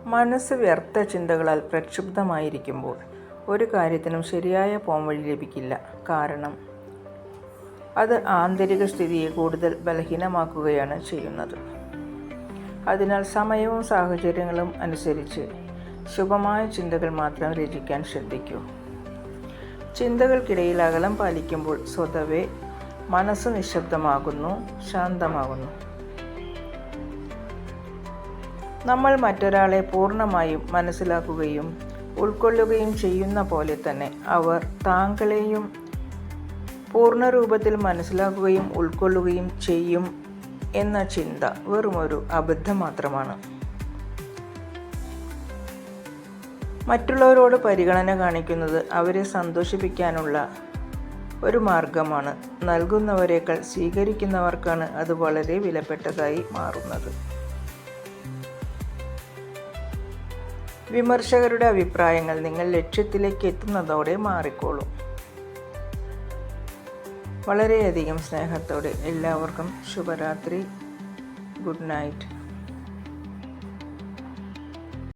മനസ്സ് വ്യർത്ഥ ചിന്തകളാൽ പ്രക്ഷുബ്ധമായിരിക്കുമ്പോൾ ഒരു കാര്യത്തിനും ശരിയായ പോംവഴി ലഭിക്കില്ല. കാരണം അത് ആന്തരിക സ്ഥിതിയെ കൂടുതൽ ബലഹീനമാക്കുകയാണ് ചെയ്യുന്നത്. അതിനാൽ സമയവും സാഹചര്യങ്ങളും അനുസരിച്ച് ശുഭമായ ചിന്തകൾ മാത്രം രചിക്കാൻ ശ്രദ്ധിക്കൂ. ചിന്തകൾക്കിടയിൽ അകലം പാലിക്കുമ്പോൾ സ്വതവേ മനസ്സ് നിശബ്ദമാകുന്നു, ശാന്തമാകുന്നു. നമ്മൾ മറ്റൊരാളെ പൂർണ്ണമായും മനസ്സിലാക്കുകയും ഉൾക്കൊള്ളുകയും ചെയ്യുന്ന പോലെ തന്നെ അവർ താങ്കളെയും പൂർണ്ണരൂപത്തിൽ മനസ്സിലാക്കുകയും ഉൾക്കൊള്ളുകയും ചെയ്യും എന്ന ചിന്ത വെറുമൊരു അബദ്ധം മാത്രമാണ്. മറ്റുള്ളവരോട് പരിഗണന കാണിക്കുന്നത് അവരെ സന്തോഷിപ്പിക്കാനുള്ള ഒരു മാർഗമാണ്. നൽകുന്നവരേക്കാൾ സ്വീകരിക്കുന്നവർക്കാണ് അത് വളരെ വിലപ്പെട്ടതായി മാറുന്നത്. വിമർശകരുടെ അഭിപ്രായങ്ങൾ നിങ്ങൾ ലക്ഷ്യത്തിലേക്ക് എത്തുന്നതോടെ മാറിക്കോളും. വളരെയധികം സ്നേഹത്തോടെ എല്ലാവർക്കും ശുഭരാത്രി. Good night.